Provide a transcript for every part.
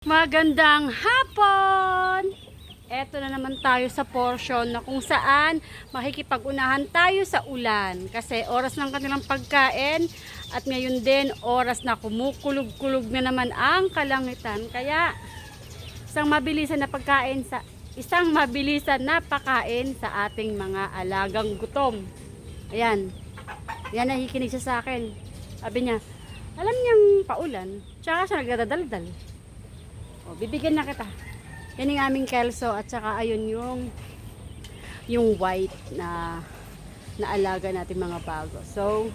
Magandang hapon! Eto na naman tayo sa portion na kung saan makikipag-unahan tayo sa ulan. Kasi oras ng kanilang pagkain at ngayon din oras na kumukulog-kulog na naman ang kalangitan. Kaya isang mabilisan na pakain sa ating mga alagang gutom. Ayan. Yan nakikinig siya sa akin. Sabi niya, alam niyang paulan, tsaka siya nagdadaldal. O, bibigyan na kita. Yan yung aming kelso at saka ayun yung white na alaga natin mga bago. So,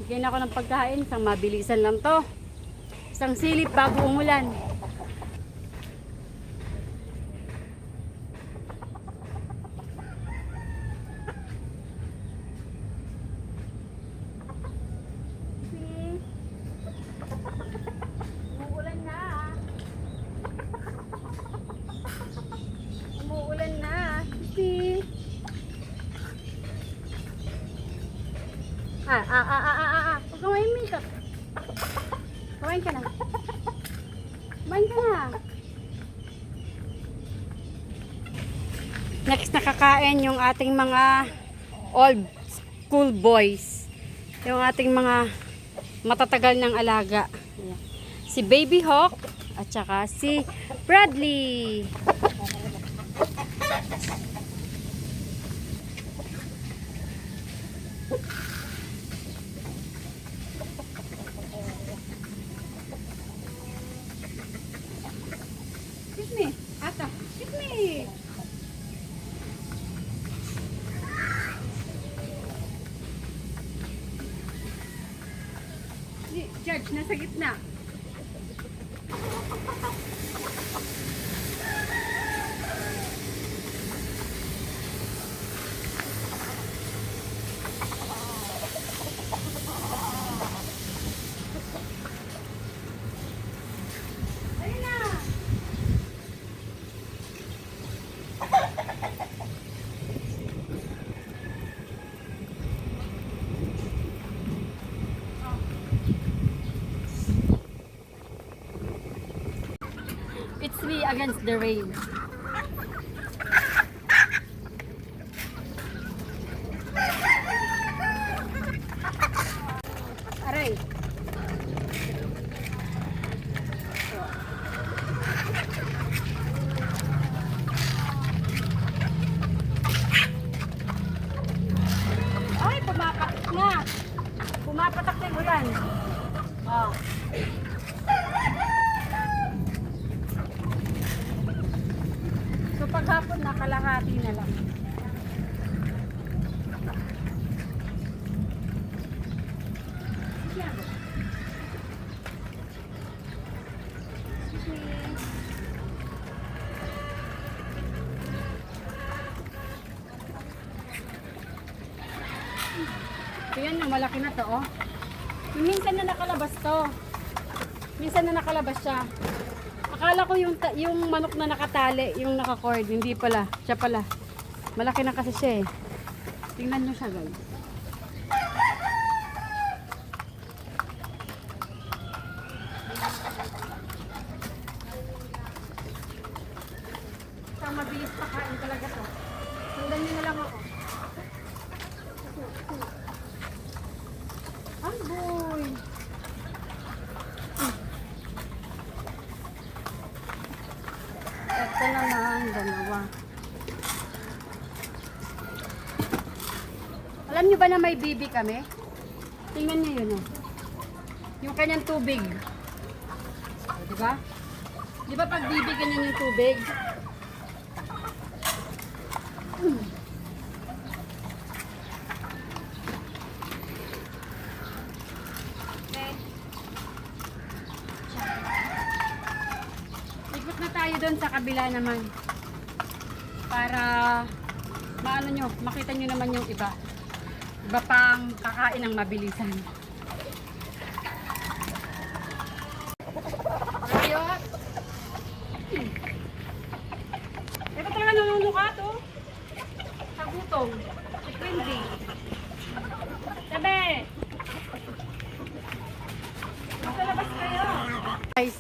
bigyan ako ng pagkain. Isang mabilisan lang to. Isang silip bago umulan. Umuulan na. Sisi. Huwag ka may makeup. Kumain ka na. Kumain ka na. Next na kakain yung ating mga old school boys. Yung ating mga matatagal ng alaga. Si Baby Hawk at saka si Bradley. Kiss me, Ata. Kiss me. George, nasa gitna. It's me against the rain. Aray. Ay, pumapatak na. Pumapatak na yung ulan. Oh. So paghapon na kalahati na lang. So yan yung malaki na to, oh. Minsan na nakalabas to. Minsan na nakalabas siya. Akala ko yung manok na nakatali, yung nakacord, hindi pala. Siya pala. Malaki na kasi siya eh. Tingnan nyo siya, guys. Sa mabilis pakain talaga to. Sundan nyo na lang ako. Ang boy! Ito naman, dalawa. Alam nyo ba na may bibi kami? Tingnan nyo yun, oh. Yung kanyang tubig. O, diba? Diba pag bibi ganyan yung tubig? Ikot na tayo doon sa kabila naman para maano nyo, makita nyo naman yung iba pang kakain ng mabilisan. Ayot! Ito talaga nanunukha to sa gutom si Quincy. Sabi nasa labas kayo guys,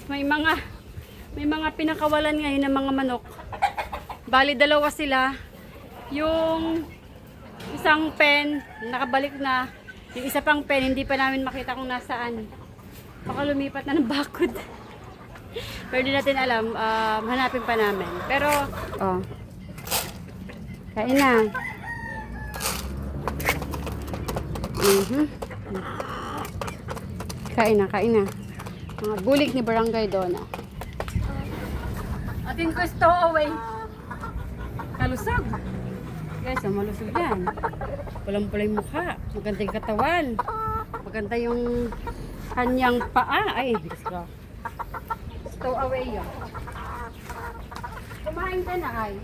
may may mga pinakawalan ngayon ng mga manok. Bali, dalawa sila. Yung isang pen, nakabalik na. Yung isa pang pen, hindi pa namin makita kung nasaan. Baka lumipat na ng bakod. Pero di natin alam, hanapin pa namin. Pero, oh. Kain na. Kain na, kain na. Mga bulik ni Barangay Dona. Atin ko stowaway. Kalusog. Guys, malusog yan. Pulang-pula yung mukha. Maganda yung katawan. Maganda yung kanyang paa. Ay, Diyos ko. Stowaway yun. Kumain ka na ay.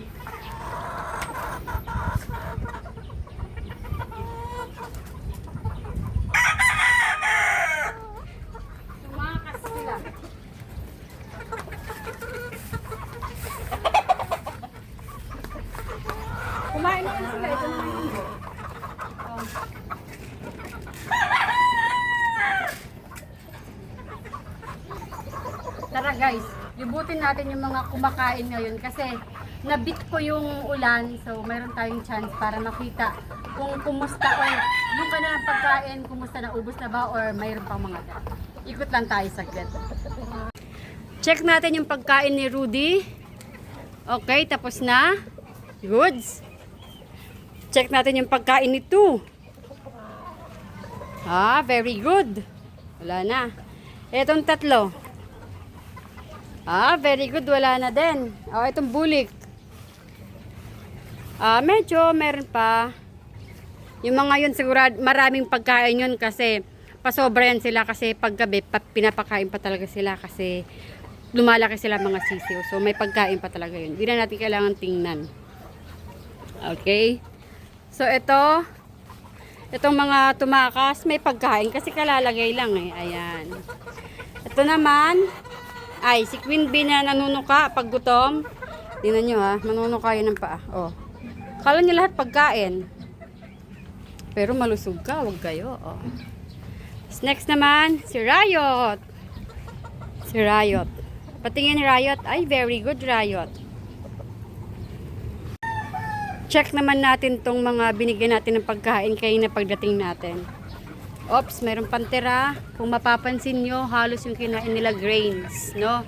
Tumakas sila. Kumain na sila. Ito na yung Tara guys, libutin natin yung mga kumakain ngayon kasi nabit ko yung ulan, so mayroon tayong chance para makita kung kumusta or yung kanilang pagkain, kumusta na, ubos na ba or mayroon pang mga dyan. Ikot lang tayo saglit. Check natin yung pagkain ni Rudy. Okay, tapos na. Goods. Check natin yung pagkain ni Tu. Very good. Wala na. Etong tatlo. Very good. Wala na din. Itong bulik. Medyo meron pa. Yung mga yun sigurado maraming pagkain yun kasi pasobra yan sila kasi paggabi pinapakain pa talaga sila kasi lumalaki sila mga sisiw. So may pagkain pa talaga yun. Hindi na natin kailangan tingnan. Okay. So itong mga tumakas may pagkain kasi kalalagay lang eh. Ayan. Ito naman ay si Queen Bee na nanunuka pag gutom. Tingnan nyo ha. Manunuka yun ng paa. Oh. Kala nyo lahat pagkain. Pero malusog ka. Huwag kayo. Oh. Next naman si Riot. Si Riot. Patingin Riot. Ay very good Riot. Check naman natin tong mga binigyan natin ng pagkain kayo na pagdating natin. Oops, mayroong pantera. Kung mapapansin nyo, halos yung kinain nila grains, no?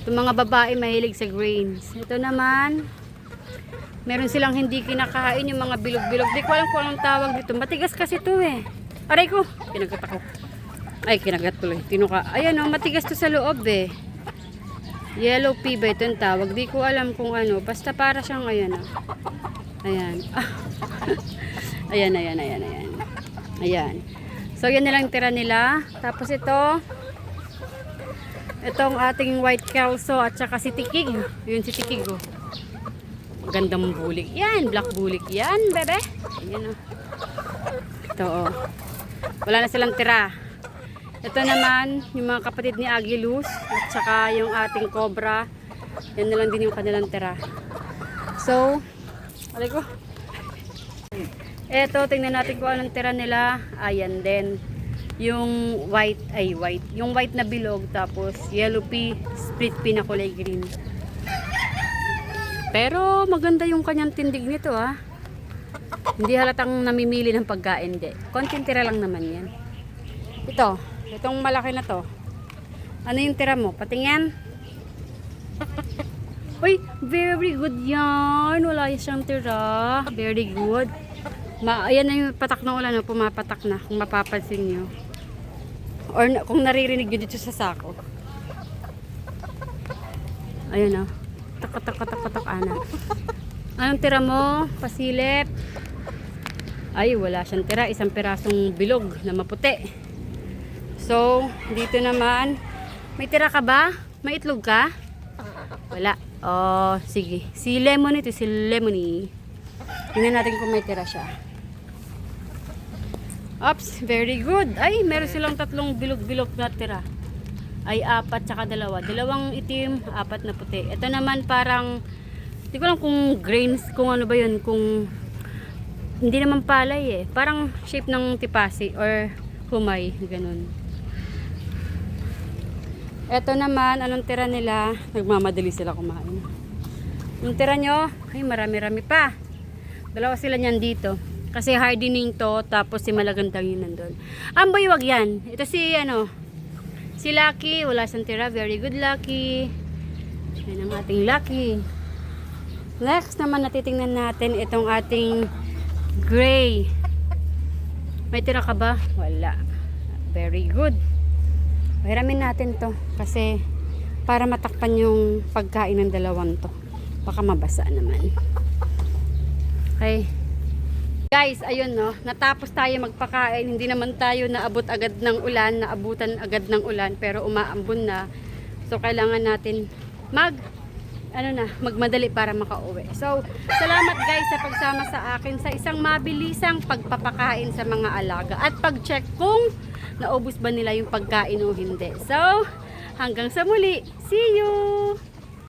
Itong mga babae mahilig sa grains. Ito naman, meron silang hindi kinakain yung mga bilog-bilog. Di ko alam kung anong tawag dito. Matigas kasi ito eh. Aray ko, kinagat ako. Ay, kinagat tuloy. Tinuka. Ayan o, matigas to sa loob eh. Yellow pea ba ito yung tawag? Di ko alam kung ano. Basta para siyang ayan o. Ayan. Ayan, ayan, ayan, ayan. Ayan. So, yan na lang tira nila. Tapos ito, itong ating white kelso at saka si Tikig. Yun si Tikig, oh. Magandang bulik. Yan, black bulik. Yan, bebe. Ayan, oh. Ito, oh. Wala na silang tira. Ito naman, yung mga kapatid ni Agilus at saka yung ating cobra. Yan na lang din yung kanilang tira. So, alay ko. Eto, tingnan natin kung anong tira nila. Ayan din. Yung white, yung white na bilog, tapos yellow pea, split pea na kulay green. Pero maganda yung kanyang tindig nito ah. Hindi halatang namimili ng pagkain, di. Konting tira lang naman yan. Itong malaki na to. Ano yung tira mo? Patingin. Uy, very good yan. Wala siyang tira. Very good. Ayan na yung patak ng ulan, no? Pumapatak na kung mapapansin nyo. Or kung naririnig nyo dito sa sako. Ayan o. Tak, ana. Anong tira mo? Pasilip. Ay, wala siyang tira. Isang pirasong bilog na maputi. So, dito naman. May tira ka ba? May itlog ka? Wala. Oh, sige. Si Lemon ito, si Lemony. Tingnan natin kung may tira siya. Oops, very good. Ay, meron silang tatlong bilog-bilog na tira. Ay, 4 tsaka 2. 2 itim, 4 na puti. Ito naman parang, hindi ko alam kung grains, kung ano ba yun, kung hindi naman palay eh. Parang shape ng tipasi or humay, ganun. Eto naman, anong tira nila? Nagmamadali sila kumain. Yung tira nyo, ay marami-rami pa. Dalawa sila niyan dito. Kasi hardening to, tapos si Malagandang yun nandun. Amboy, wag yan. Ito si, si Lucky, wala siyang tira. Very good, Lucky. Yan ang ating Lucky. Next naman, natitingnan natin itong ating gray. May tira ka ba? Wala. Very good. Hiramin natin to kasi para matakpan yung pagkain ng dalawang to. Baka mabasa naman. Okay. Guys, ayun no. Natapos tayo magpakain. Hindi naman tayo naabot agad ng ulan. Naabutan agad ng ulan. Pero umaambon na. So, kailangan natin magmadali para makauwi. So, salamat guys sa pagsama sa akin sa isang mabilisang pagpapakain sa mga alaga. At pag-check kung naubos ba nila yung pagkain o hindi. So, hanggang sa muli. See you!